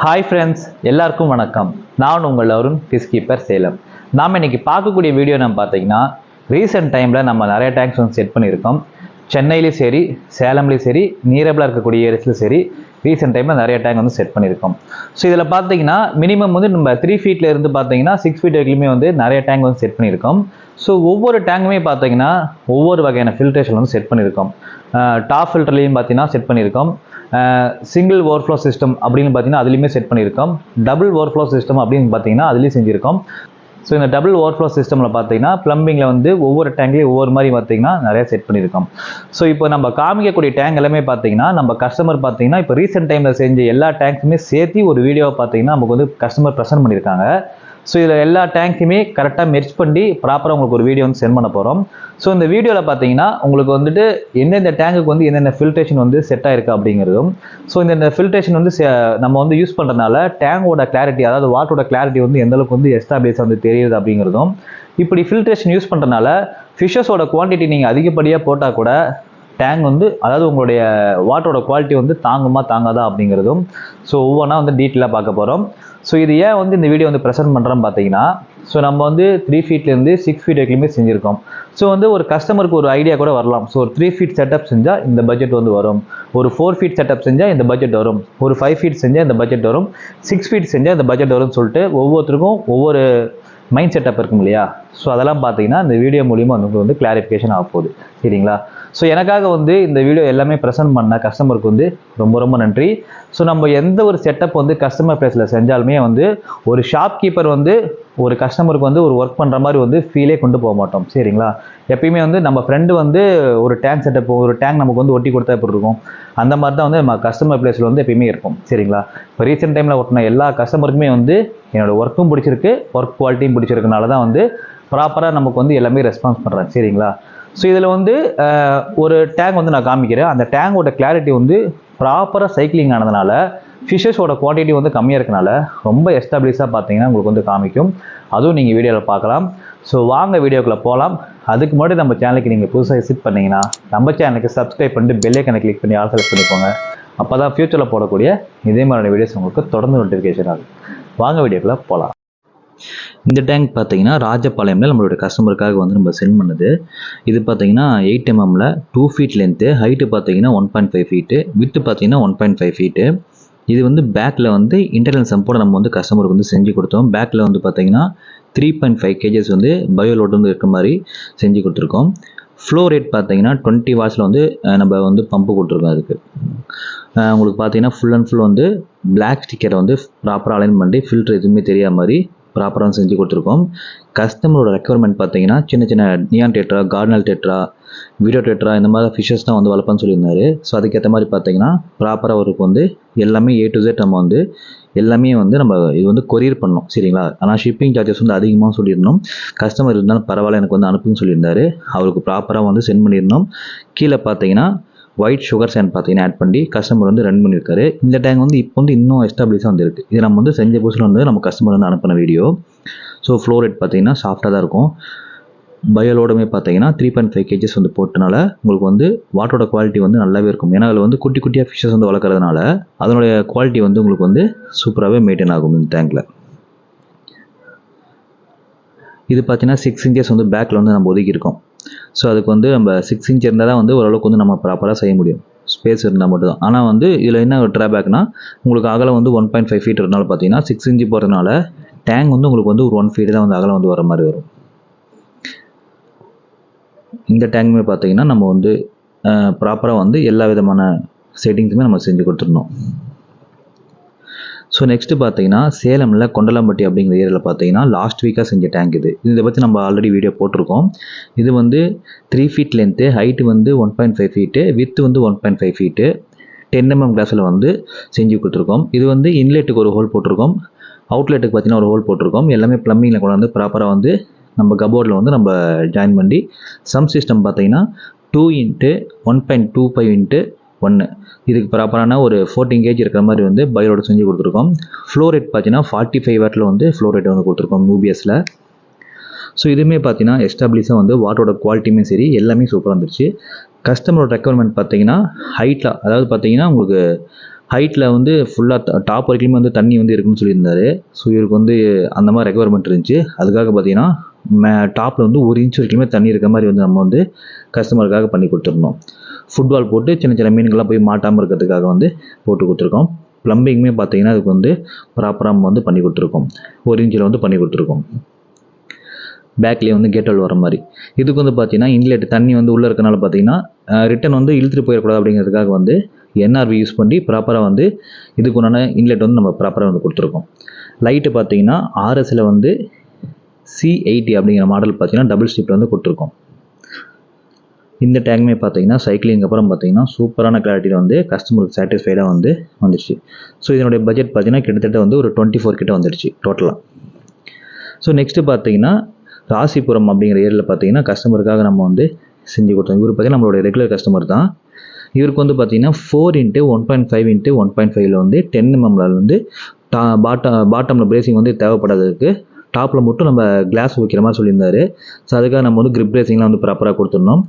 Hi friends, எல்லாருக்கும் வணக்கம். நான் உங்கள் அருண், ஃபிஷ் கீப்பர் சேலம். நாம் இன்னைக்கு பார்க்கக்கூடிய வீடியோ நம்ம பார்த்தீங்கன்னா, ரீசெண்ட் டைமில் நம்ம நிறைய டேங்க்ஸ் வந்து செட் பண்ணியிருக்கோம். சென்னையிலையும் சரி, சேலம்லேயும் சரி, நியரபிளாக இருக்கக்கூடிய ஏரியாஸ்லையும் சரி, ரீசெண்ட் டைமில் நிறைய டேங்க் வந்து செட் பண்ணியிருக்கோம். ஸோ இதில் பார்த்தீங்கன்னா மினிமம் வந்து நம்ம 3 ஃபீட்டில் இருந்து பார்த்தீங்கன்னா 6 ஃபீட் வரைக்குமே வந்து நிறைய டேங்க் வந்து செட் பண்ணியிருக்கோம். ஸோ ஒவ்வொரு டேங்குமே பார்த்தீங்கன்னா ஒவ்வொரு வகையான ஃபில்ட்ரேஷன் வந்து செட் பண்ணியிருக்கோம். டாப் ஃபில்டர்லையும் பார்த்தீங்கன்னா செட் பண்ணியிருக்கோம். சிங்கிள் ஓவர்ஃப்ளோ சிஸ்டம் அப்படின்னு பார்த்தீங்கன்னா அதுலேயுமே செட் பண்ணியிருக்கோம். டபுள் ஓவர்ஃப்ளோ சிஸ்டம் அப்படின்னு பார்த்தீங்கன்னா அதுலேயும் செஞ்சுருக்கோம். ஸோ இந்த டபுள் ஓவர்ஃப்ளோ சிஸ்டமில் பார்த்தீங்கன்னா ப்ளம்பிங்கில் வந்து ஒவ்வொரு டேங்க்லேயும் ஒவ்வொரு மாதிரி பார்த்தீங்கன்னா நிறைய செட் பண்ணியிருக்கோம். ஸோ இப்போ நம்ம காமிக்கக்கூடிய டேங்க் எல்லாமே பார்த்தீங்கன்னா நம்ம கஸ்டமர் பார்த்தீங்கன்னா இப்போ ரீசெண்ட் டைமில் செஞ்ச எல்லா டேங்க்குமே சேர்த்து ஒரு வீடியோவை பார்த்தீங்கன்னா நமக்கு வந்து கஸ்டமர் ப்ரெசென்ட் பண்ணியிருக்காங்க. ஸோ இதில் எல்லா டேங்க்குமே கரெக்டாக மெர்ஜ் பண்ணி ப்ராப்பராக உங்களுக்கு ஒரு வீடியோ வந்து சென்ட் பண்ண போகிறோம். ஸோ இந்த வீடியோவில் பார்த்தீங்கன்னா உங்களுக்கு வந்துட்டு எந்தெந்த டேங்குக்கு வந்து எந்தெந்த ஃபில்ட்ரேஷன் வந்து செட் ஆயிருக்கு அப்படிங்கிறதும், ஸோ இந்த ஃபில்ட்ரேஷன் வந்து நம்ம வந்து யூஸ் பண்ணுறதுனால டேங்கோட கிளாரிட்டி, அதாவது வாட்டரோட கிளாரிட்டி வந்து எந்தளவுக்கு வந்து எஸ்டாப்ளிஷ் வந்து தெரியுது அப்படிங்கிறதும், இப்படி ஃபில்ட்ரேஷன் யூஸ் பண்ணுறதுனால ஃபிஷ்ஷஸோட குவான்டிட்டி நீங்கள் அதிகப்படியாக போட்டால் கூட டேங்க் வந்து, அதாவது உங்களுடைய வாட்டரோட குவாலிட்டி வந்து தாங்குமா தாங்காதா அப்படிங்கிறதும் ஸோ ஒவ்வொன்றா வந்து டீட்டெயிலாக பார்க்க போகிறோம். ஸோ இது ஏன் வந்து இந்த வீடியோ வந்து ப்ரெசென்ட் பண்ணுறோன்னு பார்த்தீங்கன்னா, ஸோ நம்ம வந்து 3 ஃபீட்லேருந்து 6 ஃபீட் வரைக்குமே செஞ்சுருக்கோம். ஸோ வந்து ஒரு கஸ்டமருக்கு ஒரு ஐடியா கூட வரலாம். ஸோ ஒரு 3 ஃபீட் செட்டப் செஞ்சால் இந்த பட்ஜெட் வந்து வரும், ஒரு 4 ஃபீட் செட்டப் செஞ்சால் இந்த பட்ஜெட் வரும், ஒரு 5 ஃபீட் செஞ்சால் இந்த பட்ஜெட் வரும், 6 ஃபீட் செஞ்சால் இந்த பட்ஜெட் வரும்னு சொல்லிட்டு ஒவ்வொருத்தருக்கும் ஒவ்வொரு மைண்ட் செட்டப் இருக்கும் இல்லையா? ஸோ அதெல்லாம் பார்த்தீங்கன்னா இந்த வீடியோ மூலிமா வந்து கிளாரிஃபிகேஷன் ஆக போகுது, சரிங்களா? ஸோ எனக்காக வந்து இந்த வீடியோ எல்லாமே ப்ரெசென்ட் பண்ண கஸ்டமருக்கு வந்து ரொம்ப ரொம்ப நன்றி. ஸோ நம்ம எந்த ஒரு செட்டப் வந்து கஸ்டமர் ப்ளேஸில் செஞ்சாலுமே வந்து ஒரு ஷாப் கீப்பர் வந்து ஒரு கஸ்டமருக்கு வந்து ஒரு ஒர்க் பண்ணுற மாதிரி வந்து ஃபீலே கொண்டு போக மாட்டோம், சரிங்களா? எப்பயுமே வந்து நம்ம ஃப்ரெண்டு வந்து ஒரு டேங்க் செட்டப், ஒரு டேங்க் நமக்கு வந்து ஒட்டி கொடுத்தா எப்படி இருக்கும், அந்த மாதிரி தான் வந்து நம்ம கஸ்டமர் ப்ளேஸில் வந்து எப்பயுமே இருக்கும், சரிங்களா? இப்போ ரீசெண்ட் டைமில் ஒட்டின எல்லா கஸ்டமருக்குமே வந்து என்னோடய ஒர்க்கும் பிடிச்சிருக்கு, ஒர்க் குவாலிட்டியும் பிடிச்சிருக்கனால தான் வந்து ப்ராப்பராக நமக்கு வந்து எல்லாமே ரெஸ்பான்ஸ் பண்ணுறேன், சரிங்களா? ஸோ இதில் வந்து ஒரு டேங்க் வந்து நான் காமிக்கிறேன். அந்த டேங்கோட கிளாரிட்டி வந்து ப்ராப்பராக சைக்கிளிங் ஆனதுனால ஃபிஷ்ஷஸோட குவான்டிட்டி வந்து கம்மியாக இருக்கனால ரொம்ப எஸ்டாப்ளிஷாக பார்த்தீங்கன்னா உங்களுக்கு வந்து காமிக்கும். அதுவும் நீங்கள் வீடியோவில் பார்க்கலாம். ஸோ வாங்க வீடியோக்குள்ளே போகலாம். அதுக்கு முன்னாடி நம்ம சேனலுக்கு நீங்கள் புதுசாக விசிட் பண்ணிங்கன்னா நம்ம சேனலுக்கு சப்ஸ்கிரைப் பண்ணிட்டு பெல் ஐக்கனை கிளிக் பண்ணி ஆல் செலக்ட் பண்ணிக்கோங்க. அப்போ தான் ஃப்யூச்சரில் போடக்கூடிய இதே மாதிரியான வீடியோஸ் உங்களுக்கு தொடர்ந்து நோட்டிஃபிகேஷன் ஆகும். வாங்க வீடியோக்குள்ளே போகலாம். இந்த டேங்க் பார்த்தீங்கன்னா ராஜபாளையம்ல நம்மளோட கஸ்டமருக்காக வந்து நம்ம சென்ட் பண்ணுது. இது பார்த்தீங்கன்னா 8 mmல 2 ஃபீட் லென்த்து, ஹைட்டு பார்த்தீங்கன்னா 1.5 ஃபீட்டு, வித்து பார்த்தீங்கன்னா 1.5 ஃபீட்டு. இது வந்து பேக்கில் வந்து இன்டர்னல் சம்போட நம்ம வந்து கஸ்டமருக்கு வந்து செஞ்சு கொடுத்தோம். பேக்கில் வந்து பார்த்தீங்கன்னா 3.5 kgs வந்து பயோலோடு வந்து இருக்க மாதிரி செஞ்சு கொடுத்துருக்கோம். ஃப்ளோ ரேட் பார்த்தீங்கன்னா 20 wattsல வந்து நம்ம வந்து பம்பு கொடுத்துருக்கோம். அதுக்கு உங்களுக்கு பார்த்தீங்கன்னா ஃபுல் அண்ட் ஃபுல் வந்து பிளாக் ஸ்டிக்கரை வந்து ப்ராப்பராக அலைன் பண்ணி ஃபில்டர் எதுவுமே தெரியாத மாதிரி ப்ராப்பராக செஞ்சு கொடுத்துருக்கோம். கஸ்டமரோட ரெக்குவயர்மெண்ட் பார்த்தீங்கன்னா சின்ன சின்ன neon tetra, cardinal tetra, video tetra இந்த மாதிரி ஃபிஷஸ் தான் வந்து வளர்ப்பேன்னு சொல்லியிருந்தாரு. ஸோ அதுக்கேற்ற மாதிரி பார்த்தீங்கன்னா ப்ராப்பராக அவருக்கு வந்து எல்லாமே A to Z நம்ம வந்து எல்லாமே வந்து நம்ம இது வந்து கொரியர் பண்ணோம், சரிங்களா? ஆனால் ஷிப்பிங் சார்ஜஸ் வந்து அதிகமாக சொல்லியிருந்தோம். கஸ்டமர் இருந்தாலும் பரவாயில்ல எனக்கு வந்து அனுப்புன்னு சொல்லியிருந்தாரு. அவருக்கு ப்ராப்பராக வந்து சென்ட் பண்ணியிருந்தோம். கீழே பார்த்தீங்கன்னா ஒயிட் சுகர் சேண்ட் பார்த்தீங்கன்னா ஆட் பண்ணி கஸ்டமர் வந்து ரன் பண்ணியிருக்காரு. இந்த டேங்க் வந்து இப்போ வந்து இன்னும் எஸ்டாப்ளிஷாக வந்து இருக்குது. இது நம்ம வந்து செஞ்ச புதுசில் வந்து நம்ம கஸ்டமர் வந்து அனுப்பின வீடியோ. ஸோ ஃப்ளோ ரேட் பார்த்தீங்கன்னா சாஃப்டாக தான் இருக்கும். பயோலோடுமே பார்த்தீங்கன்னா 3.5 kgs வந்து போட்டனால உங்களுக்கு வந்து வாட்டரோட குவாலிட்டி வந்து நல்லாவே இருக்கும். ஏன்னா அதில் வந்து குட்டி குட்டியாக ஃபிஷ்ஷஸ் வந்து வளர்க்குறதுனால அதனுடைய குவாலிட்டி வந்து உங்களுக்கு வந்து சூப்பராகவே மெயின்டைன் ஆகும் இந்த டேங்கில். இது பார்த்தீங்கன்னா 6 inches வந்து பேக்கில் வந்து நம்ம ஒதுக்கியிருக்கோம். ஸோ அதுக்கு வந்து நம்ம 6 inch இருந்தால் தான் வந்து ஓரளவுக்கு வந்து நம்ம ப்ராப்பராக செய்ய முடியும், ஸ்பேஸ் இருந்தால் மட்டும் தான். ஆனால் வந்து இதில் என்ன ஒரு ட்ராபேக்னா உங்களுக்கு அகலம் வந்து 1.5 feet இருந்தாலும் பார்த்தீங்கன்னா 6 inch போகிறதுனால டேங்க் வந்து உங்களுக்கு வந்து ஒரு 1 feet தான் வந்து அகலம் வந்து வர மாதிரி வரும். இந்த டேங்குமே பார்த்தீங்கன்னா நம்ம வந்து ப்ராப்பராக வந்து எல்லா விதமான செட்டிங்ஸுமே நம்ம செஞ்சு கொடுத்துருந்தோம். ஸோ நெக்ஸ்ட்டு பார்த்தீங்கன்னா சேலமில் கொண்டலாம்பட்டி அப்படிங்கிற ஏரியாவில் பார்த்தீங்கன்னா லாஸ்ட் வீக்காக செஞ்ச டேங்க் இது. இதை பற்றி நம்ம ஆல்ரெடி வீடியோ போட்டிருக்கோம். இது வந்து 3 feet லென்த்து, ஹைட்டு வந்து 1.5 ஃபீட்டு, வித்து வந்து 1.5 ஃபீட்டு, 10 mm கிளாஸில் வந்து செஞ்சு கொடுத்துருக்கோம். இது வந்து இன்லெட்டுக்கு ஒரு ஹோல் போட்டிருக்கோம், அவுட்லெட்டுக்கு பார்த்தீங்கன்னா ஒரு ஹோல் போட்டிருக்கோம். எல்லாமே ப்ளம்பிங்கில் கொண்டு வந்து ப்ராப்பராக வந்து நம்ம கபோர்டில் வந்து நம்ம ஜாயின் பண்ணி சம் சிஸ்டம் பார்த்தீங்கன்னா 2 x 1.25 x 1 இதுக்கு ப்ராப்பரான ஒரு 14 kg இருக்கிற மாதிரி வந்து பயோலோட செஞ்சு கொடுத்துருக்கோம். ஃப்ளோ ரேட் பார்த்தீங்கன்னா 45 wattல வந்து ஃப்ளோ ரேட் வந்து கொடுத்துருக்கோம் UBSல. ஸோ இதுவுமே பார்த்தீங்கன்னா எஸ்டாப்ளிஷாக வந்து வாட்டரோட குவாலிட்டியுமே சரி எல்லாமே சூப்பராக வந்துருச்சு. கஸ்டமரோட ரெக்குவயர்மெண்ட் பார்த்தீங்கன்னா ஹைட்டில், அதாவது பார்த்தீங்கன்னா உங்களுக்கு ஹைட்டில் வந்து ஃபுல்லாக டாப் வரைக்குமே வந்து தண்ணி வந்து இருக்குன்னு சொல்லியிருந்தாரு. ஸோ இவருக்கு வந்து அந்த மாதிரி ரெக்குவயர்மெண்ட் இருந்துச்சு. அதுக்காக பார்த்தீங்கன்னா டாப்பில் வந்து 1 இன்ச் வரைக்குமே தண்ணி இருக்க மாதிரி வந்து நம்ம வந்து கஸ்டமருக்காக பண்ணி கொடுத்துருந்தோம். ஃபுட்பால் போட்டு சின்ன சின்ன மீன்கள்லாம் போய் மாட்டாமல் இருக்கிறதுக்காக வந்து போட்டு கொடுத்துருக்கோம். ப்ளம்பிங்குமே பார்த்தீங்கன்னா அதுக்கு வந்து ப்ராப்பராக நம்ம வந்து பண்ணி கொடுத்துருக்கோம். 1 இன்ச்சில் வந்து பண்ணி கொடுத்துருக்கோம். பேக்லேயே வந்து கேட் வால் வர மாதிரி. இதுக்கு வந்து பார்த்தீங்கன்னா இன்லெட் தண்ணி வந்து உள்ளே இருக்கனால பார்த்தீங்கன்னா ரிட்டன் வந்து இழுத்துட்டு போயிடக்கூடாது அப்படிங்கிறதுக்காக வந்து என்ஆர்வி யூஸ் பண்ணி ப்ராப்பராக வந்து இதுக்கு உண்டான இன்லெட் வந்து நம்ம ப்ராப்பராக வந்து கொடுத்துருக்கோம். லைட்டு பார்த்தீங்கன்னா ஆர்எஸில் வந்து C80 அப்படிங்கிற மாடல் பார்த்தீங்கன்னா டபுள் ஸ்டிப்பில் வந்து கொடுத்துருக்கோம். இந்த டேங்குமே பார்த்தீங்கன்னா சைக்கிளிங் அப்புறம் பார்த்தீங்கன்னா சூப்பரான கிளாரிட்டியில் வந்து கஸ்டமருக்கு சாட்டிஸ்ஃபைடாக வந்து வந்துடுச்சு. ஸோ இதனுடைய பட்ஜெட் பார்த்தீங்கன்னா கிட்டத்தட்ட வந்து ஒரு 24 கிட்ட வந்துடுச்சு டோட்டலாக. ஸோ நெக்ஸ்ட்டு பார்த்தீங்கன்னா ராசிபுரம் அப்படிங்கிற ஏரியாவில் பார்த்தீங்கன்னா கஸ்டமருக்காக நம்ம வந்து செஞ்சு கொடுத்தோம். இவர் பார்த்தீங்கன்னா நம்மளோட ரெகுலர் கஸ்டமர் தான். இவருக்கு வந்து பார்த்தீங்கன்னா 4x1.5x1.5 வந்து 10 mm வந்து பாட்டமில் பிரேசிங் வந்து தேவைப்படாததுக்கு டாப்பில் மட்டும் நம்ம கிளாஸ் வைக்கிற மாதிரி சொல்லியிருந்தாரு. ஸோ அதுக்காக நம்ம வந்து கிரிப் பிரேசிங்லாம் வந்து ப்ராப்பராக கொடுத்துருந்தோம்.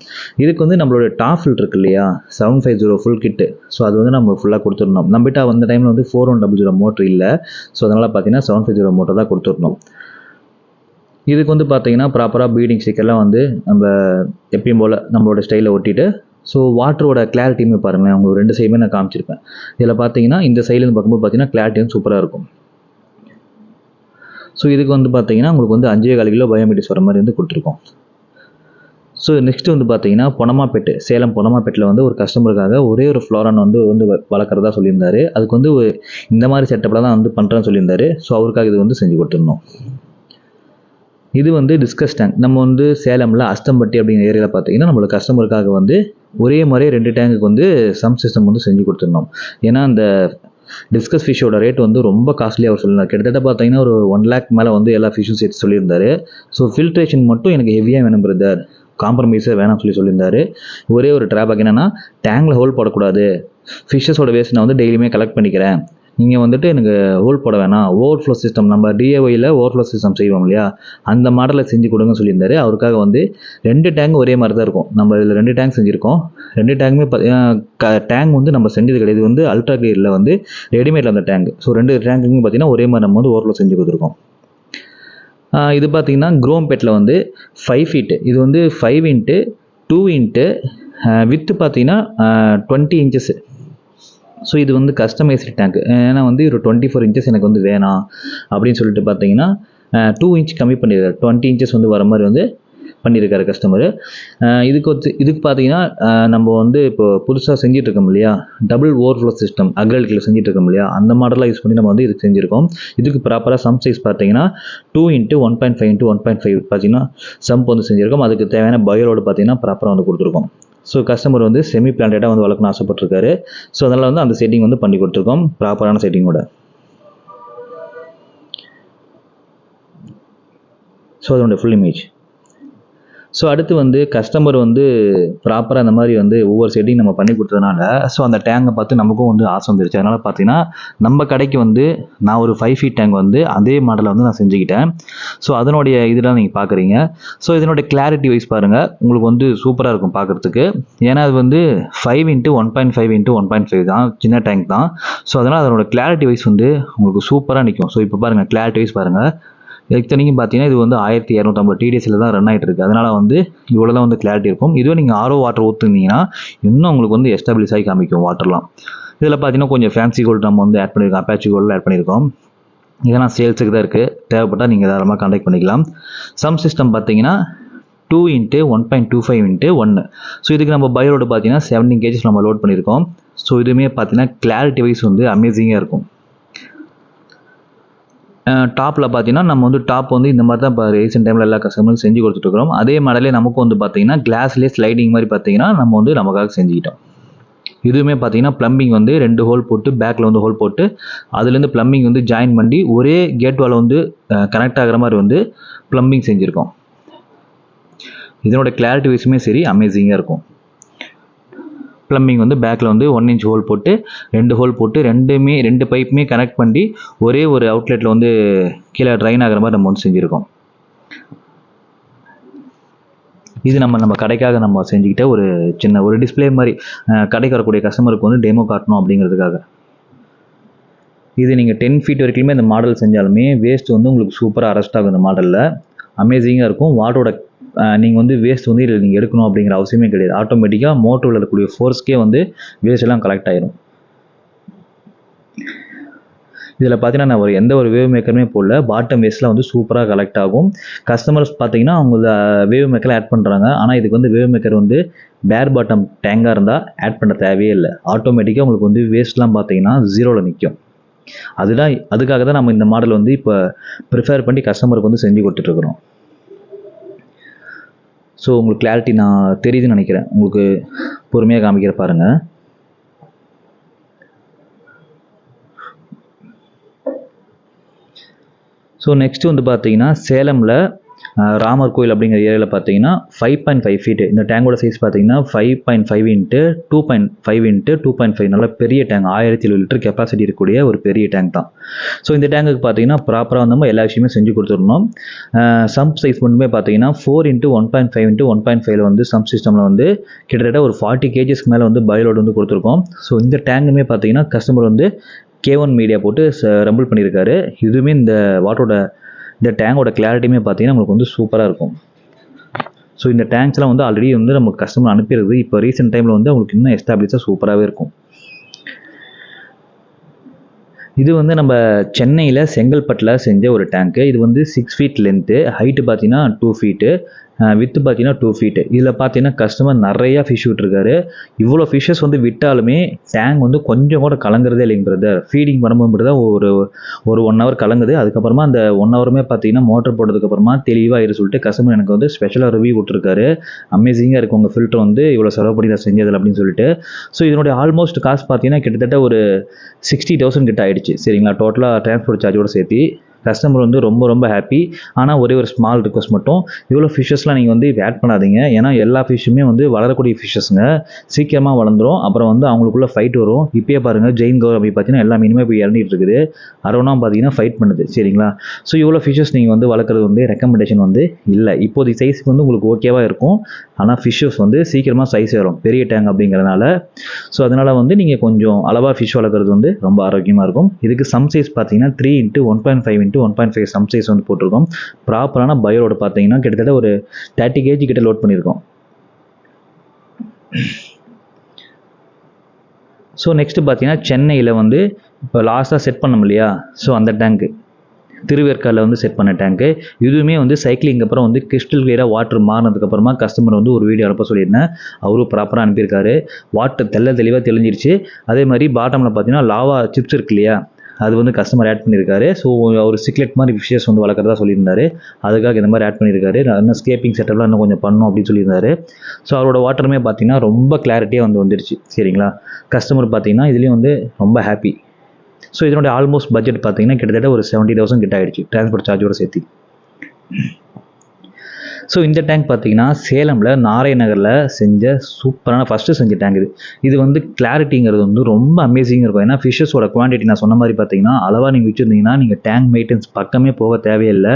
இதுக்கு வந்து நம்மளோட டாப் ஃபில்ட் இருக்கு இல்லையா 750 ஃபுல் கிட்டு. ஸோ அது வந்து நம்ம ஃபுல்லாக கொடுத்துருந்தோம். நம்மகிட்ட அந்த டைமில் வந்து 4100 மோட்ரு இல்லை. ஸோ அதனால் பார்த்தீங்கன்னா 750 மோட்டர் தான் கொடுத்துருந்தோம். இதுக்கு வந்து பார்த்தீங்கன்னா ப்ராப்பராக பீடிங் ஸ்டிக்கர்லாம் வந்து நம்ம எப்பயும் போல் நம்மளோட ஸ்டைலில் ஒட்டிட்டு ஸோ வாட்டரோட கிளாரிட்டியுமே பாருங்களேன். உங்களுக்கு 2 சைடுமே நான் காமிச்சிருப்பேன். இதில் பார்த்தீங்கன்னா இந்த சைட்லேருந்து பார்க்கும்போது பார்த்தீங்கன்னா கிளாரிட்டி வந்து சூப்பராக இருக்கும். ஸோ இதுக்கு வந்து பார்த்தீங்கன்னா உங்களுக்கு வந்து 5.25 கிலோ பயோமீட்டர்ஸ் வர மாதிரி வந்து கொடுத்துருக்கோம். ஸோ நெக்ஸ்ட் வந்து பார்த்தீங்கன்னா பொனமாப்பேட்டு சேலம் பொனமாப்பேட்டில் வந்து ஒரு கஸ்டமருக்காக ஒரே ஒரு ஃப்ளோரான் வந்து வளர்க்குறதா சொல்லியிருந்தாரு. அதுக்கு வந்து இந்த மாதிரி செட்டப்பில் தான் வந்து பண்ணுறேன்னு சொல்லியிருந்தாரு. ஸோ அவருக்காக இது வந்து செஞ்சு கொடுத்துருந்தோம். இது வந்து டிஸ்கஸ் டேங்க். நம்ம வந்து சேலமில் அஸ்தம்பட்டி அப்படிங்கிற ஏரியாவில் பார்த்தீங்கன்னா நம்மளோட கஸ்டமருக்காக வந்து ஒரே மாதிரி 2 டேங்குக்கு வந்து சம் சிஸ்டம் வந்து செஞ்சு கொடுத்துருந்தோம். ஏன்னா அந்த டிஸ்கஸ் ஃபிஷ்ஷோட ரேட் வந்து ரொம்ப காஸ்ட்லியாக அவர் சொல்லியிருந்தார். கிட்டத்தட்ட பார்த்தீங்கன்னா ஒரு 1 lakh மேலே வந்து எல்லா ஃபிஷ்ஷும் சேர்த்து சொல்லியிருந்தாரு. ஸோ ஃபில்ட்ரேஷன் மட்டும் எனக்கு ஹெவியாக வேணும் பிரதர், காம்ப்ரமைஸே வேணாம்னு சொல்லியிருந்தாரு. ஒரே ஒரு ட்ராபேக் என்னென்னா டேங்கில் ஹோல் போடக்கூடாது, ஃபிஷ்ஷஸோட வேஸ்ட் நான் வந்து டெய்லியுமே கலெக்ட் பண்ணிக்கிறேன், நீங்கள் வந்துட்டு எனக்கு ஹோல் போட வேணாம், ஓவர்ஃப்ளோ சிஸ்டம் நம்ம டிஏஒயில் ஓவர்ஃப்ளோ சிஸ்டம் செய்வோம் இல்லையா அந்த மாடலில் செஞ்சு கொடுங்கன்னு சொல்லியிருந்தாரு. அவருக்காக வந்து 2 டேங்க் ஒரே மாதிரி தான் இருக்கும். நம்ம இதில் 2 டேங்க் செஞ்சுருக்கோம். 2 டேங்குமே டேங்க் வந்து நம்ம செஞ்சது கிடையாது. இது வந்து அல்ட்ரா கிளியரில் வந்து ரெடிமேடில் அந்த டேங்க். ஸோ 2 டேங்குமே பார்த்தீங்கன்னா ஒரே மாதிரி நம்ம வந்து ஓவர்ஃப்ளோ செஞ்சு கொடுத்துருக்கோம். இது பார்த்தீங்கன்னா குரோம்பேட்டில் வந்து 5 feet. இது வந்து 5x2 வித்து பார்த்தீங்கன்னா 20 inches. ஸோ இது வந்து கஸ்டமைஸ்டு டேங்க். ஏன்னா வந்து ஒரு 24 inches எனக்கு வந்து வேணாம் அப்படின்னு சொல்லிட்டு பார்த்தீங்கன்னா 2 inch கம்மி பண்ணியிருக்காரு. 20 inches வந்து வர மாதிரி வந்து பண்ணியிருக்காரு கஸ்டமரு. இதுக்கு பார்த்தீங்கன்னா நம்ம வந்து இப்போ புதுசாக செஞ்சுட்டு இருக்கோம் இல்லையா டபுள் ஓவர்ஃப்ளோ சிஸ்டம் அக்ரலிக்கில் செஞ்சுட்டு இருக்கோம் இல்லையா அந்த மாடலாக யூஸ் பண்ணி நம்ம வந்து இதுக்கு செஞ்சுருக்கோம். இதுக்கு ப்ராப்பராக சம் சைஸ் பார்த்தீங்கன்னா 2x1.5x1.5 பார்த்தீங்கன்னா சம்ப் வந்து செஞ்சுருக்கோம். அதுக்கு தேவையான பயோலோடு பார்த்தீங்கன்னா ப்ராப்பராக வந்து கொடுத்துருக்கோம். ஸோ கஸ்டமர் வந்து செமி பிளான்டடாக வந்து வளர்க்கணும்னு ஆசைப்பட்டிருக்காரு. ஸோ அதனால் வந்து அந்த செட்டிங் வந்து பண்ணி கொடுத்துருக்கோம் ப்ராப்பரான செட்டிங்கோட. ஸோ அதோட ஃபுல் இமேஜ். ஸோ அடுத்து வந்து கஸ்டமர் வந்து ப்ராப்பராக அந்த மாதிரி வந்து ஒவ்வொரு செட்டிங் நம்ம பண்ணி கொடுத்ததுனால ஸோ அந்த டேங்கை பார்த்து நமக்கும் வந்து ஆசை வந்துருச்சு. அதனால் பார்த்தீங்கன்னா நம்ம கடைக்கு வந்து நான் ஒரு 5 feet டேங்க் வந்து அதே மாடலில் வந்து நான் செஞ்சுக்கிட்டேன். ஸோ அதனுடைய இதெல்லாம் நீங்கள் பார்க்குறீங்க. ஸோ இதனுடைய கிளாரிட்டி வைஸ் பாருங்கள், உங்களுக்கு வந்து சூப்பராக இருக்கும் பார்க்குறதுக்கு. ஏன்னா அது வந்து 5x1.5x1.5 தான், சின்ன டேங்க் தான். ஸோ அதனால் அதனோட கிளாரிட்டி வைஸ் வந்து உங்களுக்கு சூப்பராக நிற்கும். ஸோ இப்போ பாருங்கள் கிளாரிட்டி வைஸ் பாருங்கள். இத்தனைக்கும் பார்த்தீங்கன்னா இது வந்து 1250 TDSல தான் ரன் ஆகிட்டு இருக்குது. அதனால் வந்து இவ்வளோ தான் வந்து கிளாரிட்டி இருக்கும். இதுவே நீங்கள் RO வாட்டர் ஊற்றுனீங்கன்னா இன்னும் உங்களுக்கு வந்து எஸ்டாப்ளிஷ் ஆகி காமிக்கும் வாட்டர்லாம். இதில் பார்த்தீங்கன்னா கொஞ்சம் ஃபேன்சி கோல்டு நம்ம வந்து ஆட் பண்ணியிருக்கோம், அப்பாச்சி கோல்டில் ஆட் பண்ணியிருக்கோம். இதெல்லாம் சேல்ஸுக்கு தான் இருக்குது, தேவைப்பட்டால் நீங்கள் தாராளமாக கான்டாக்ட் பண்ணிக்கலாம். சம் சிஸ்டம் பார்த்தீங்கன்னா 2x1.25x1. ஸோ இதுக்கு நம்ம பயோலோடு பார்த்தீங்கன்னா 17 kg நம்ம லோட் பண்ணியிருக்கோம். ஸோ இதுவுமே பார்த்தீங்கன்னா கிளாரிட்டி வைஸ் வந்து அமேசிங்காக இருக்கும். டாப்பில் பார்த்தீங்கன்னா நம்ம வந்து டாப் வந்து இந்த மாதிரி தான் இப்போ ரீசெண்ட் டைமில் எல்லா கஸ்டமரும் செஞ்சு கொடுத்துட்ருக்குறோம். அதே மாடலே நமக்கும் வந்து பார்த்தீங்கன்னா கிளாஸ்லேயே ஸ்லைடிங் மாதிரி பார்த்தீங்கன்னா நம்ம வந்து நமக்காக செஞ்சுக்கிட்டோம். இதுவுமே பார்த்தீங்கன்னா ப்ளம்பிங் வந்து 2 ஹோல் போட்டு பேக்கில் வந்து ஹோல் போட்டு அதுலேருந்து ப்ளம்பிங் வந்து ஜாயின் பண்ணி ஒரே கேட் வால் வந்து கனெக்ட் ஆகிற மாதிரி வந்து ப்ளம்பிங் செஞ்சுருக்கோம். இதனோட கிளாரிட்டி வைஸுமே சரி அமேசிங்காக இருக்கும். ப்ளம்பிங் வந்து பேக்கில் வந்து 1 inch ஹோல் போட்டு 2 ஹோல் போட்டு 2 பைப்புமே கனெக்ட் பண்ணி ஒரே ஒரு அவுட்லெட்டில் வந்து கீழே ட்ரைன் ஆகிற மாதிரி நம்ம வந்து செஞ்சுருக்கோம். இது நம்ம கடைக்காக நம்ம செஞ்சுக்கிட்ட ஒரு சின்ன ஒரு டிஸ்பிளே மாதிரி கடைக்கு வரக்கூடிய கஸ்டமருக்கு வந்து டெமோ காட்டணும் அப்படிங்கிறதுக்காக. இது நீங்கள் 10 ஃபீட் வரைக்குமே இந்த மாடல் செஞ்சாலுமே வேஸ்ட் வந்து உங்களுக்கு சூப்பராக அரெஸ்ட் ஆகும் இந்த மாடலில். அமேசிங்காக இருக்கும். வாட்டரோட நீங்கள் வந்து வேஸ்ட் வந்து இதில் நீங்கள் எடுக்கணும் அப்படிங்கிற அவசியமே கிடையாது. ஆட்டோமேட்டிக்காக மோட்டரில் இருக்கக்கூடிய ஃபோர்ஸ்க்கே வந்து வேஸ்ட் எல்லாம் கலெக்ட் ஆகிடும். இதில் பார்த்தீங்கன்னா நான் எந்த ஒரு வேவ் மேக்கருமே போடல. பாட்டம் வேஸ்ட்லாம் வந்து சூப்பராக கலெக்ட் ஆகும். கஸ்டமர்ஸ் பார்த்தீங்கன்னா அவங்க வேவ் மேக்கரில் ஆட் பண்ணுறாங்க. ஆனால் இதுக்கு வந்து வேவ் மேக்கர் வந்து பேர் பாட்டம் டேங்காக இருந்தால் ஆட் பண்ண தேவையே இல்லை. ஆட்டோமேட்டிக்காக உங்களுக்கு வந்து வேஸ்ட்லாம் பார்த்தீங்கன்னா ஜீரோவில் நிற்கும். அதுக்காக தான் நம்ம இந்த மாடல் வந்து இப்போ ப்ரிஃபேர் பண்ணி கஸ்டமருக்கு வந்து செஞ்சு கொடுத்துட்ருக்குறோம். ஸோ உங்களுக்கு கிளாரிட்டி நான் தெரியுதுன்னு நினைக்கிறேன். உங்களுக்கு பொறுமையாக காமிக்கிற பாருங்கள். ஸோ நெக்ஸ்ட்டு வந்து பார்த்தீங்கன்னா சேலமில் ராமர் கோயில் அப்படிங்கிற ஏரியாவில் பார்த்தீங்கன்னா 5.5 ஃபீட்டு இந்த டேங்கோட சைஸ் பார்த்தீங்கன்னா 5.5 இன்ட்டு 2.5 இன்ட்டு 2.5 நல்ல பெரிய டேங்க். 1700 லிட்டர் கெப்பாசிட்டி இருக்கக்கூடிய ஒரு பெரிய டேங்க் தான். ஸோ இந்த டேங்குக்கு பார்த்தீங்கன்னா ப்ராப்பராக வந்து நம்ம எல்லா விஷயமே செஞ்சு கொடுத்துருந்தோம். சம்ப் சைஸ் மட்டுமே பார்த்தீங்கன்னா 4 இன்ட்டு 1.5 இன்ட்டு 1.5 வந்து சம்ப் சிஸ்டமில் வந்து கிட்டத்தட்ட ஒரு 40 கேஜஸ்க்கு மேலே வந்து பயோலோடு வந்து கொடுத்துருக்கோம். ஸோ இந்த டேங்குமே பார்த்தீங்கன்னா கஸ்டமர் வந்து K1 மீடியா போட்டு ரம்பிள் பண்ணியிருக்காரு. இதுவுமே இந்த டேங்கோட கிளாரிட்டியுமே பார்த்தீங்கன்னா உங்களுக்கு வந்து சூப்பராக இருக்கும். ஸோ இந்த டேங்க்ஸ்லாம் வந்து ஆல்ரெடி வந்து நம்ம கஸ்டமர் அனுப்பிடுறது. இப்போ ரீசெண்ட் டைமில் வந்து உங்களுக்கு இன்னும் எஸ்டாப்ளிஷாக சூப்பராகவே இருக்கும். இது வந்து நம்ம சென்னையில் செங்கல்பட்டில் செஞ்ச ஒரு டேங்க்கு. இது வந்து 6 ஃபீட் லென்த்து, ஹைட்டு பார்த்தீங்கன்னா 2 ஃபீட்டு, வித்து பார்த்தீங்கன்னா 2 ஃபீட்டு. இதில் பார்த்தீங்கன்னா கஸ்டமர் நிறையா ஃபிஷ் விட்டுருக்காரு. இவ்வளோ ஃபிஷ்ஷஸ் வந்து விட்டாலுமே டேங்க் வந்து கொஞ்சம் கூட கலங்குறதே இல்லைங்க பிரதர். ஃபீடிங் பண்ணும்போது தான் ஒரு 1 ஹவர் கலங்குது. அதுக்கப்புறமா அந்த 1 ஹவருமே பார்த்தீங்கன்னா மோட்டர் போட்டதுக்கப்புறமா தெளிவாக இரு சொல்லிட்டு கஸ்டமர் எனக்கு வந்து ஸ்பெஷலாக ரிவ்யூ கொடுத்துருக்காரு. அமேசிங்காக இருக்குது உங்கள் ஃபில்டர் வந்து இவ்வளோ செலவு பண்ணி நான் செஞ்சதில் அப்படின்னு சொல்லிட்டு. ஸோ இதனுடைய ஆல்மோஸ்ட் காஸ்ட் பார்த்தீங்கன்னா கிட்டத்தட்ட ஒரு 60,000 கிட்ட ஆயிடுச்சு. சரிங்களா, டோட்டலாக டிரான்ஸ்போர்ட் சார்ஜோடு சேர்த்து. கஸ்டமர் வந்து ரொம்ப ஹாப்பி. ஆனால் ஒரே ஒரு ஸ்மால் ரிக்வஸ்ட் மட்டும், இவ்வளோ ஃபிஷ்ஷஸ்லாம் நீங்கள் வந்து ஆட் பண்ணாதீங்க. ஏன்னா எல்லா ஃபிஷ்ஷுமே வந்து வளரக்கூடிய ஃபிஷ்ஷஸ்ங்க, சீக்கிரமாக வளர்ந்துடும். அப்புறம் வந்து அவங்களுக்குள்ள ஃபைட் வரும். இப்போயே பாருங்கள் ஜெயின் கவர் அப்படி பார்த்தீங்கன்னா எல்லா மீனுமே போய் இறங்கிட்டு இருக்குது. அரோனா பார்த்தீங்கன்னா ஃபைட் பண்ணுது. சரிங்களா, ஸோ இவ்வளோ ஃபிஷ்ஷஸ் நீங்கள் வந்து வளர்க்குறது வந்து ரெக்கமெண்டேஷன் வந்து இல்லை. இப்போதைய சைஸுக்கு வந்து உங்களுக்கு ஓகேவாக இருக்கும். ஆனால் ஃபிஷ்ஷஸ் வந்து சீக்கிரமாக சைஸ் வரும் பெரிய டேங்க் அப்படிங்கிறதுனால. ஸோ அதனால் வந்து நீங்கள் கொஞ்சம் அளவாக ஃபிஷ் வளர்க்குறது வந்து ரொம்ப ஆரோக்கியமாக இருக்கும். இதுக்கு சம் சைஸ் பார்த்தீங்கன்னா 3 இன்ட்டு 1.5 இன்ட்டு 1.5 சம் சைஸ் வந்து போட்டிருக்கோம். ப்ராப்பரான பயோலோடு பார்த்தீங்கன்னா கிட்டத்தட்ட ஒரு 30 kg கிட்ட லோட் பண்ணியிருக்கோம். ஸோ நெக்ஸ்ட் பார்த்தீங்கன்னா சென்னையில் வந்து இப்போ லாஸ்ட்டாக செட் பண்ணோம் இல்லையா, ஸோ அந்த டேங்க்கு திருவேற்காடில் வந்து செட் பண்ண டேங்க்கு. இதுவுமே வந்து சைக்கிளிங் அப்புறம் வந்து கிறிஸ்டல் கிளியராக வாட்டர் மாறினதுக்கப்புறமா கஸ்டமர் வந்து ஒரு வீடியோ அனுப்ப சொல்லியிருந்தேன். அவரும் ப்ராப்பராக அனுப்பியிருக்காரு. வாட்டர் தெளிவாக தெளிஞ்சிருச்சு. அதே மாதிரி பாட்டமில் பார்த்தீங்கன்னா லாவா சிப்ஸ் இருக்கு இல்லையா, அது வந்து கஸ்டமர் ஆட் பண்ணியிருக்காரு. ஸோ அவர் சிக்லெட் மாதிரி ஃபிஷஸ் வந்து வளர்க்குறதா சொல்லியிருந்தாரு. அதுக்காக இந்த மாதிரி ஆட் பண்ணியிருக்காரு. இன்னும் ஸ்கேப்பிங் செட்டப்லாம் இன்னும் கொஞ்சம் பண்ணணும் அப்படின்னு சொல்லியிருந்தாரு. ஸோ அவரோட வாட்டருமே பார்த்தீங்கன்னா ரொம்ப கிளாரிட்டியாக வந்து வந்துருச்சு. சரிங்களா, கஸ்டமர் பார்த்தீங்கன்னா இதுலேயும் வந்து ரொம்ப ஹாப்பி. ஸோ இதனுடைய ஆல்மோஸ்ட் பட்ஜெட் பார்த்தீங்கன்னா கிட்டத்தட்ட ஒரு 70,000 கிட்ட ஆயிடுச்சு டிரான்ஸ்போர்ட் சார்ஜோடு சேர்த்து. ஸோ இந்த டேங்க் பார்த்தீங்கன்னா சேலமில் நாராயண நகரில் செஞ்ச சூப்பரான ஃபஸ்ட்டு செஞ்ச டேங்க் இது. இது வந்து கிளாரிட்டிங்கிறது வந்து ரொம்ப அமேசிங்காக இருக்கும். ஏன்னா ஃபிஷ்ஷஸோட குவான்டிட்டி நான் சொன்ன மாதிரி பார்த்தீங்கன்னா அளவாக நீங்கள் வச்சுருந்தீங்கன்னா நீங்கள் டேங்க் மெயின்டெனன்ஸ் பக்கமே போக தேவையில்லை.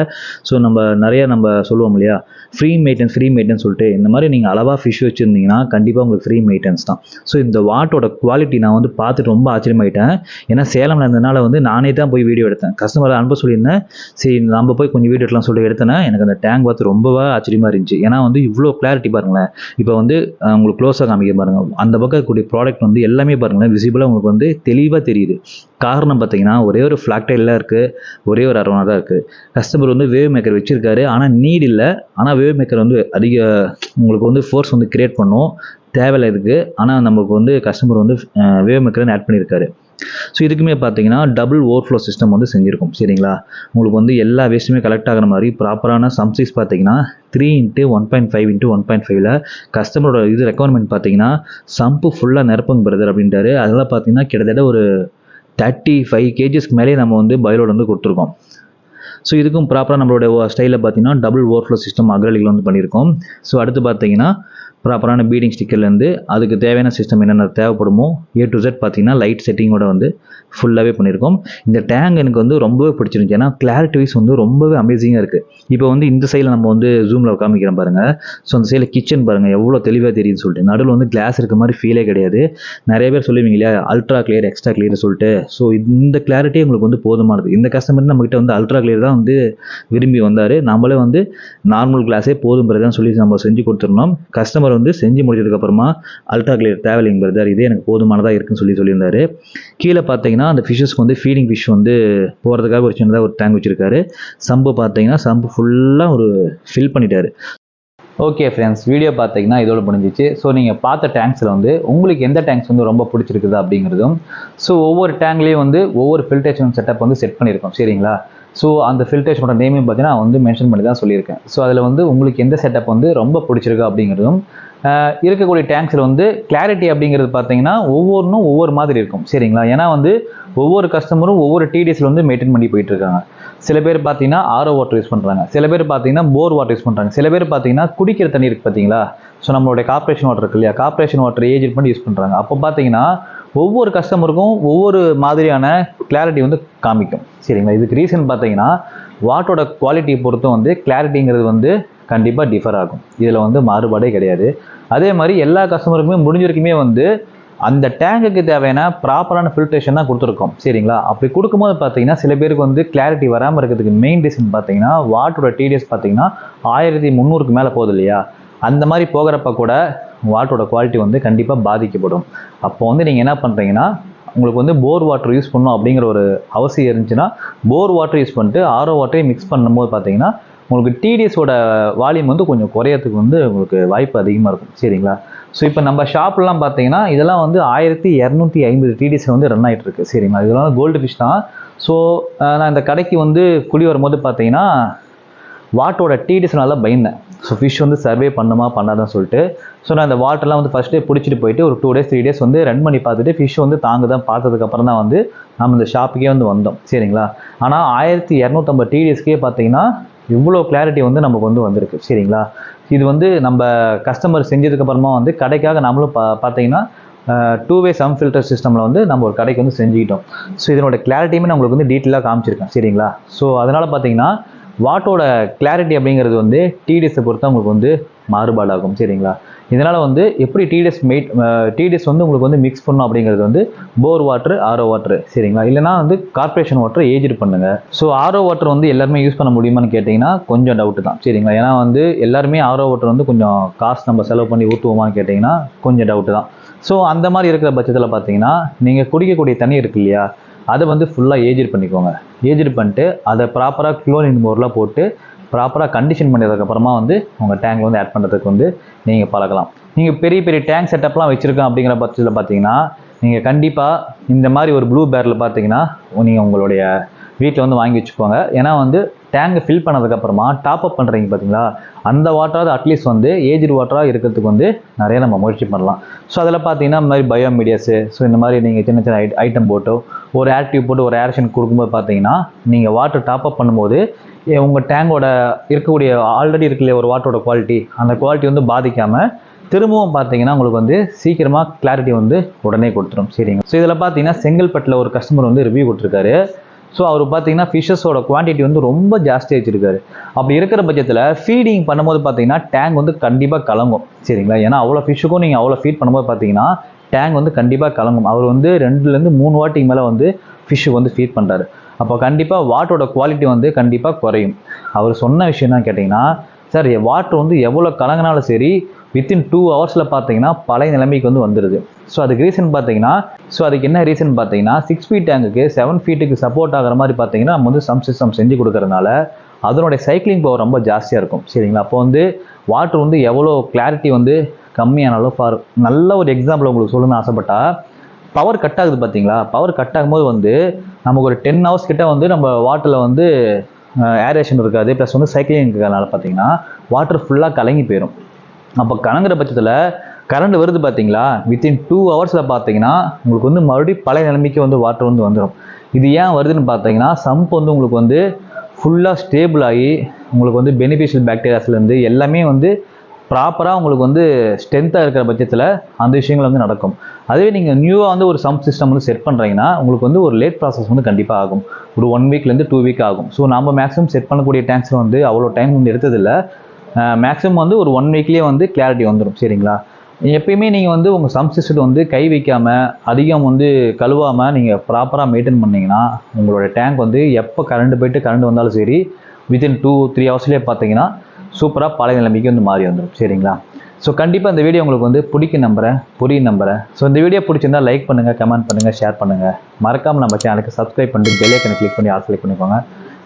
ஸோ நம்ம சொல்லுவோம் இல்லையா, ஃப்ரீ மெயின்டெனன்ஸ் சொல்லிட்டு இந்த மாதிரி நீங்கள் அளவாக ஃபிஷ் வச்சுருந்தீங்கன்னா கண்டிப்பாக உங்களுக்கு ஃப்ரீ மெயின்டெனன்ஸ் தான். ஸோ இந்த வாட்டோட குவாலிட்டி நான் வந்து பார்த்துட்டு ரொம்ப ஆச்சரியமாயிட்டேன். ஏன்னா சேலமில் இருந்ததுனால வந்து நானே தான் போய் வீடியோ எடுத்தேன். கஸ்டமரை அனுப்ப சொல்லியிருந்தேன். சரி நம்ம போய் கொஞ்சம் வீடியோ எடுக்கலாம் சொல்லி எடுத்தேன்னா எனக்கு அந்த டேங்க் பார்த்து ரொம்பவே ஆச்சரியமாக இருந்துச்சு. ஏன்னா வந்து இவ்வளோ கிளாரிட்டி பாருங்களேன். இப்போ வந்து உங்களுக்கு க்ளோஸாக காமிக்க பாருங்கள். அந்த பக்கம் இருக்கக்கூடிய ப்ராடக்ட் வந்து எல்லாமே பாருங்களேன் விசிபிளாக உங்களுக்கு வந்து தெளிவாக தெரியுது. காரணம் பார்த்தீங்கன்னா ஒரே ஒரு ஃப்ளாக்டைலில் இருக்குது, ஒரே ஒரு அரோனா தான் இருக்குது. கஸ்டமர் வந்து வேவ் மேக்கர் வச்சுருக்காரு. ஆனால் நீட் இல்லை. ஆனால் வேவ் மேக்கர் வந்து அதிக உங்களுக்கு வந்து ஃபோர்ஸ் வந்து கிரியேட் பண்ணும், தேவையில்லை இதுக்கு. ஆனால் நமக்கு வந்து கஸ்டமர் வந்து வேவ் மேக்கர் ஆட் பண்ணியிருக்காரு. ஸோ இதுக்குமே பார்த்தீங்கன்னா டபுள் ஓவர்ஃப்ளோ சிஸ்டம் வந்து செஞ்சுருக்கோம். சரிங்களா, உங்களுக்கு வந்து எல்லா வேஸ்ட்டுமே கலெக்ட் ஆகிற மாதிரி ப்ராப்பரான சம் சைஸ் பார்த்தீங்கன்னா 3 இன்ட்டு 1.5 இன்ட்டு 1.5ல் கஸ்டமரோட இது ரெக்குவயர்மெண்ட் பார்த்தீங்கன்னா சம்பு ஃபுல்லாக நிரப்புங்க பிரதர் அப்படின்ட்டாரு. அதெல்லாம் பார்த்தீங்கன்னா கிட்டத்தட்ட ஒரு 35 kgsக்கு மேலே நம்ம வந்து பயோலோடு வந்து கொடுத்துருக்கோம். ஸோ இதுக்கும் ப்ராப்பராக நம்மளோட ஸ்டைலில் பார்த்தீங்கன்னா டபுள் ஓவர்ஃப்ளோ சிஸ்டம் அக்ரலிக்கில் வந்து பண்ணியிருக்கோம். ஸோ அடுத்து பார்த்தீங்கன்னா ப்ராப்பரான பீடிங் ஸ்டிக்கர்லேருந்து அதுக்கு தேவையான சிஸ்டம் என்னென்ன தேவைப்படுமோ A to Z பார்த்தீங்கன்னா லைட் செட்டிங்கோட வந்து ஃபுல்லாகவே பண்ணியிருக்கோம். இந்த டேங்க் எனக்கு வந்து ரொம்பவே பிடிச்சிருந்துச்சு. ஏன்னா கிளாரிட்டி வைஸ் வந்து ரொம்பவே அமேசிங்காக இருக்குது. இப்போ வந்து இந்த சைடில் நம்ம வந்து ஜூமில் காமிக்கிறோம் பாருங்கள். ஸோ அந்த சைடில் கிச்சன் பாருங்கள் எவ்வளோ தெளிவாக தெரியுதுன்னு சொல்லிட்டு. நடுவில் வந்து கிளாஸ் இருக்க மாதிரி ஃபீலே கிடையாது. நிறைய பேர் சொல்லுவீங்க இல்லையா அல்ட்ரா கிளியர் எக்ஸ்ட்ரா கிளியர் சொல்லிட்டு. ஸோ இந்த கிளாரிட்டி உங்களுக்கு வந்து போதுமானது. இந்த கஸ்டமர் நம்மகிட்ட வந்து அல்ட்ரா கிளியர் தான் வந்து விரும்பி வந்தார். நம்மளே வந்து நார்மல் கிளாஸே போதும் பிரதர்னு சொல்லி நம்ம செஞ்சு கொடுத்துருந்தோம். கஸ்டமர் வந்து செஞ்சு முடிச்சதுக்கப்புறமா அல்ட்ரா கிளியர் தேவையில்லைங்க பிரதர், இதே எனக்கு போதுமானதாக இருக்குன்னு சொல்லியிருந்தாரு. கீழே பார்த்தீங்கன்னா அந்த ஃபிஷ்ஷஸ்க்கு வந்து ஃபீடிங் ஃபிஷ் வந்து போகிறதுக்காக ஒரு சின்னதாக ஒரு டேங்க் வச்சுருக்காரு. சம்பு பார்த்தீங்கன்னா சம்பு ஃபுல்லாக ஒரு ஃபில் பண்ணிட்டாரு. ஓகே ஃப்ரெண்ட்ஸ், வீடியோ பார்த்தீங்கன்னா இதோட முடிஞ்சிச்சு. ஸோ நீங்கள் பார்த்த டேங்க்ஸில் வந்து உங்களுக்கு எந்த டேங்க்ஸ் வந்து ரொம்ப பிடிச்சிருக்குது அப்படிங்கிறதும், ஸோ ஒவ்வொரு டேங்க்லேயும் வந்து ஒவ்வொரு ஃபில்ட்ரேஷன் செட்டப் வந்து செட் பண்ணியிருக்கோம் சரிங்களா. ஸோ அந்த ஃபில்ட்ரேஷனோட நேமையும் பார்த்தீங்கன்னா நான் வந்து மென்ஷன் பண்ணி தான் சொல்லியிருக்கேன். ஸோ அதில் வந்து உங்களுக்கு எந்த செட்டப் வந்து ரொம்ப பிடிச்சிருக்கு அப்படிங்கிறதும், இருக்கக்கூடிய டேங்க்ஸில் வந்து கிளாரிட்டி அப்படிங்கிறது பார்த்தீங்கன்னா ஒவ்வொன்றும் ஒவ்வொரு மாதிரி இருக்கும் சரிங்களா. ஏன்னா வந்து ஒவ்வொரு கஸ்டமரும் ஒவ்வொரு டிடிஎஸ்ல வந்து மெயின்டைன் பண்ணி போயிட்டு இருக்காங்க. சில பேர் பார்த்தீங்கன்னா ஆரோ வாட்டர் யூஸ் பண்ணுறாங்க, சில பேர் பார்த்தீங்கன்னா போர் வாட்டர் யூஸ் பண்ணுறாங்க, சில பேர் பார்த்தீங்கன்னா குடிக்கிற தண்ணி இருக்குது பார்த்தீங்களா. ஸோ நம்மளுடைய கார்பரேஷன் வாட்டர் இருக்கு இல்லையா, கார்பரேஷன் வாட்டர் ஏஜென்ட் பண்ணி யூஸ் பண்ணுறாங்க. அப்போ பார்த்தீங்கன்னா ஒவ்வொரு கஸ்டமருக்கும் ஒவ்வொரு மாதிரியான கிளாரிட்டி வந்து காமிக்கும் சரிங்களா. இதுக்கு ரீசன் பார்த்தீங்கன்னா வாட்டரோட குவாலிட்டியை பொறுத்தும் வந்து கிளாரிட்டிங்கிறது வந்து கண்டிப்பாக டிஃபர் ஆகும். இதில் வந்து மாறுபாடே கிடையாது. அதே மாதிரி எல்லா கஸ்டமருக்குமே முடிஞ்ச வரைக்குமே வந்து அந்த டேங்குக்கு தேவையான ப்ராப்பரான ஃபில்ட்ரேஷன் தான் கொடுத்துருக்கோம் சரிங்களா. அப்படி கொடுக்கும்போது பார்த்தீங்கன்னா சில பேருக்கு வந்து கிளாரிட்டி வராமல் இருக்கிறதுக்கு மெயின் ரீசன் பார்த்தீங்கன்னா வாட்டரோட டிடிஎஸ் பார்த்தீங்கன்னா 1300க்கு மேலே போகுது இல்லையா. அந்த மாதிரி போகிறப்ப கூட வாட்டரோட குவாலிட்டி வந்து கண்டிப்பாக பாதிக்கப்படும். அப்போ வந்து நீங்கள் என்ன பண்ணுறீங்கன்னா உங்களுக்கு வந்து போர் வாட்டர் யூஸ் பண்ணணும் அப்படிங்கிற ஒரு அவசியம் இருந்துச்சுன்னா போர் வாட்டர் யூஸ் பண்ணிட்டு ஆரோ வாட்டரையும் மிக்ஸ் பண்ணும்போது பார்த்தீங்கன்னா உங்களுக்கு டிடிஎஸோட வால்யூம் வந்து கொஞ்சம் குறையறதுக்கு வந்து உங்களுக்கு வாய்ப்பு அதிகமாக இருக்கும் சரிங்களா. ஸோ இப்போ நம்ம ஷாப்லாம் பார்த்தீங்கன்னா இதெல்லாம் வந்து 1250 டிடிஎஸ் வந்து ரன் ஆகிட்டு இருக்கு சரிங்களா. இதெல்லாம் கோல்டு ஃபிஷ் தான். ஸோ நான் இந்த கடைக்கு வந்து குடி வரும்போது பார்த்தீங்கன்னா வாட்டரோட டிடிஎஸ் நல்லா பயந்தேன். ஸோ ஃபிஷ் வந்து சர்வே பண்ணுமா பண்ணாதான் சொல்லிட்டு. ஸோ நான் அந்த வாட்டர்லாம் வந்து ஃபஸ்ட்டே பிடிச்சிட்டு போயிட்டு ஒரு 2 days 3 days வந்து ரன் பண்ணி பார்த்துட்டு ஃபிஷ் வந்து தாங்குதான் பார்த்ததுக்கப்புறம் தான் வந்து நம்ம இந்த ஷாப்புக்கே வந்து வந்தோம் சரிங்களா. ஆனால் 1250 டிடிஎஸ்க்கே பார்த்தீங்கன்னா இவ்வளோ கிளாரிட்டி வந்து நமக்கு வந்து வந்திருக்கு சரிங்களா. இது வந்து நம்ம கஸ்டமர் செஞ்சதுக்கப்புறமா வந்து கடைக்காக நம்மளும் பார்த்தீங்கன்னா 2-way சம் ஃபில்டர் சிஸ்டமில் வந்து நம்ம ஒரு கடைக்கு வந்து செஞ்சுக்கிட்டோம். ஸோ இதனோட கிளாரிட்டியுமே நான் உங்களுக்கு வந்து டீட்டெயிலாக காமிச்சிருக்கேன் சரிங்களா. ஸோ அதனால் பார்த்தீங்கன்னா வாட்டரோட கிளாரிட்டி அப்படிங்கிறது வந்து டிடிஎஸை பொறுத்து உங்களுக்கு வந்து மாறுபாடாகும் சரிங்களா. இதனால் வந்து எப்படி டிடிஎஸ் வந்து உங்களுக்கு வந்து மிக்ஸ் பண்ணணும் அப்படிங்கிறது வந்து போர் வாட்டர் ஆரோ வாட்டர் சரிங்களா. இல்லைனா வந்து கார்பரேஷன் வாட்டர் ஏஜ்டு பண்ணுங்க. ஸோ ஆரோ வாட்டர் வந்து எல்லாருமே யூஸ் பண்ண முடியுமான்னு கேட்டிங்கன்னா கொஞ்சம் டவுட்டு தான் சரிங்களா. ஏன்னா வந்து எல்லாருமே ஆரோ வாட்டர் வந்து கொஞ்சம் காசு நம்ம செலவு பண்ணி ஊற்றுவோமான்னு கேட்டிங்கன்னா கொஞ்சம் டவுட்டு தான். ஸோ அந்த மாதிரி இருக்கிற பட்சத்தில் பார்த்தீங்கன்னா நீங்கள் குடிக்கக்கூடிய தண்ணி இருக்கு இல்லையா, அதை வந்து ஃபுல்லாக ஏஜ்டு பண்ணிக்கோங்க. ஏஜ்டு பண்ணிட்டு அதை ப்ராப்பராக குளோரின் மோர்லாம் போட்டு ப்ராப்பராக கண்டிஷன் பண்ணதுக்கப்புறமா வந்து உங்கள் டேங்க் வந்து ஆட் பண்ணுறதுக்கு வந்து நீங்கள் பழகலாம். நீங்கள் பெரிய பெரிய டேங்க் செட்டப்லாம் வச்சுருக்கோம் அப்படிங்கிற பட்சத்தில் பார்த்தீங்கன்னா நீங்கள் கண்டிப்பாக இந்த மாதிரி ஒரு ப்ளூ பேரில் பார்த்தீங்கன்னா நீங்கள் உங்களுடைய வீட்டில் வந்து வாங்கி வச்சுக்கோங்க. ஏன்னா வந்து டேங்கை ஃபில் பண்ணதுக்கப்புறமா டாப் அப் பண்ணுறீங்க பார்த்தீங்களா, அந்த வாட்டராவது அட்லீஸ்ட் வந்து ஏஜ்டு வாட்டராக இருக்கிறதுக்கு வந்து நிறைய நம்ம முயற்சி பண்ணலாம். ஸோ அதில் பார்த்தீங்கன்னா இந்த மாதிரி பயோமீடியாஸு, ஸோ இந்த மாதிரி நீங்கள் சின்ன சின்ன ஐட்டம் போட்டோ ஒரு ஏர் டியூப் போட்டு ஒரு ஏரேஷன் கொடுக்கும்போது பார்த்தீங்கன்னா நீங்கள் வாட்டர் டாப் அப் பண்ணும்போது உங்கள் டேங்கோட இருக்கக்கூடிய ஆல்ரெடி இருக்கலையே ஒரு வாட்டரோட குவாலிட்டி, அந்த குவாலிட்டி வந்து பாதிக்காமல் திரும்பவும் பார்த்தீங்கன்னா உங்களுக்கு வந்து சீக்கிரமாக கிளாரிட்டி வந்து உடனே கொடுத்துரும் சரிங்க. ஸோ இதில் பார்த்தீங்கன்னா செங்கல்பட்டில் ஒரு கஸ்டமர் வந்து ரிவ்யூ கொடுத்துருக்காரு. ஸோ அவர் பார்த்தீங்கன்னா ஃபிஷ்ஷஸோட குவான்டிட்டி வந்து ரொம்ப ஜாஸ்தி வச்சுருக்காரு. அப்படி இருக்கிற பட்சத்தில் ஃபீடிங் பண்ணும்போது பார்த்தீங்கன்னா டேங்க் வந்து கண்டிப்பாக கலங்கும் சரிங்களா. ஏன்னா அவ்வளோ ஃபிஷ்ஷுக்கும் நீங்கள் அவ்வளோ ஃபீட் பண்ணும்போது பார்த்தீங்கன்னா டேங்க் வந்து கண்டிப்பாக கலங்கும். அவர் வந்து 2-3 வாட்டிக்கு மேலே வந்து ஃபிஷ்ஷுக்கு வந்து ஃபீட் பண்ணுறாரு. அப்போ கண்டிப்பாக வாட்டரோட குவாலிட்டி வந்து கண்டிப்பாக குறையும். அவர் சொன்ன விஷயம் என்ன கேட்டிங்கன்னா, சார் வாட்டர் வந்து எவ்வளோ கலங்கினாலும் சரி வித்தின் 2 hours பார்த்தீங்கன்னா பழைய நிலைமைக்கு வந்து வந்துடுது. ஸோ அதுக்கு ரீசன் பார்த்தீங்கன்னா அதுக்கு என்ன ரீசன் பார்த்தீங்கன்னா 6 feet டேங்குக்கு 7 feetக்கு சப்போர்ட் ஆகிற மாதிரி பார்த்தீங்கன்னா நம்ம வந்து சம் சிஸ்டம் செஞ்சு கொடுக்கறதுனால அதனுடைய சைக்கிளிங் பவர் ரொம்ப ஜாஸ்தியாக இருக்கும் சரிங்களா. அப்போ வந்து வாட்டர் வந்து எவ்வளோ கிளாரிட்டி வந்து கம்மியானாலும் நல்ல ஒரு எக்ஸாம்பிள் உங்களுக்கு சொல்லணும்னு ஆசைப்பட்டா பவர் கட் ஆகுது பார்த்தீங்களா. பவர் கட் ஆகும்போது வந்து நமக்கு ஒரு 10 hours கிட்ட வந்து நம்ம வாட்டரில் வந்து ஏரேஷன் இருக்காது, ப்ளஸ் வந்து சைக்கிளிங் இருக்கிறதுனால பார்த்தீங்கன்னா வாட்டர் ஃபுல்லாக கலங்கி போயிடும். அப்போ கலங்குற பட்சத்தில் கரண்ட் வருது பார்த்தீங்களா, வித்தின் 2 hours பார்த்தீங்கன்னா உங்களுக்கு வந்து மறுபடியும் பழைய நிலைமைக்கு வந்து வாட்டர் வந்து வந்துடும். இது ஏன் வருதுன்னு பார்த்தீங்கன்னா சம்ப் வந்து உங்களுக்கு வந்து ஃபுல்லாக ஸ்டேபிள் ஆகி உங்களுக்கு வந்து பெனிஃபிஷியல் பாக்டீரியாஸ்லேருந்து எல்லாமே வந்து ப்ராப்பராக உங்களுக்கு வந்து ஸ்ட்ரென்த்தாக இருக்கிற பட்சத்தில் அந்த விஷயங்கள் வந்து நடக்கும். அதுவே நீங்கள் நியூவாக வந்து ஒரு சம்ப் சிஸ்டம் வந்து செட் பண்ணுறீங்கன்னா உங்களுக்கு வந்து ஒரு லேட் ப்ராசஸ் வந்து கண்டிப்பாக ஆகும். ஒரு 1 வீக்லேருந்து 2 வீக் ஆகும். ஸோ நம்ம மேக்ஸிமம் செட் பண்ணக்கூடிய டேங்க்ஸில் வந்து அவ்வளோ டைம் வந்து எடுத்ததில்லை. மேக்ஸிமம் வந்து ஒரு 1 வீக்லேயே வந்து கிளாரிட்டி வந்துடும். சரிங்களா? எப்பயுமே நீங்கள் வந்து உங்கள் சம்ப் சிஸ்டத்தை வந்து கை வைக்காமல் அதிகம் வந்து கழுவாமல் நீங்கள் ப்ராப்பராக மெயின்டைன் பண்ணிங்கன்னா உங்களோட டேங்க் வந்து எப்போ கரண்ட் போயிட்டு கரண்ட் வந்தாலும் சரி வித்தின் 2-3 ஹவர்ஸ்லேயே பார்த்தீங்கன்னா சூப்பராக பழைய நிலைமைக்கு வந்து மாறி வந்துடும். சரிங்களா? ஸோ கண்டிப்பாக இந்த வீடியோ உங்களுக்கு வந்து பிடிக்கும் நம்புறேன், புரியும் நம்புறேன். ஸோ இந்த வீடியோ பிடிச்சிருந்தால் லைக் பண்ணுங்கள், கமெண்ட் பண்ணுங்கள், ஷேர் பண்ணுங்கள். மறக்காமல் நம்ம சேனலுக்கு சப்ஸ்கிரைப் பண்ணிட்டு பெல் ஐக்கனை கிளிக் பண்ணி ஆல் செலக்ட் பண்ணிக்கோங்க.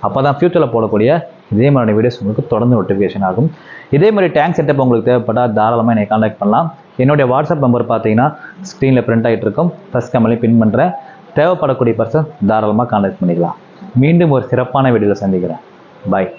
அப்போ தான் ஃபியூச்சரில் போடக்கூடிய இதே மாதிரியான வீடியோஸ் உங்களுக்கு தொடர்ந்து நோட்டிஃபிகேஷன் ஆகும். இதே மாதிரி டேங்க் செட்டப் உங்களுக்கு தேவைப்பட்டால் தாராளமாக என்னை கான்டாக்ட் பண்ணலாம். என்னுடைய வாட்ஸ்அப் நம்பர் பார்த்தீங்கன்னா ஸ்க்ரீனில் பிரிண்ட் ஆகிட்டு இருக்கும். ஃபஸ்ட் கமெண்ட்லையும் பின் பண்ணுறேன். தேவைப்படக்கூடிய பர்சன் தாராளமாக கான்டாக்ட் பண்ணிக்கலாம். மீண்டும் ஒரு சிறப்பான வீடியோவில் சந்திக்கிறேன். பாய்.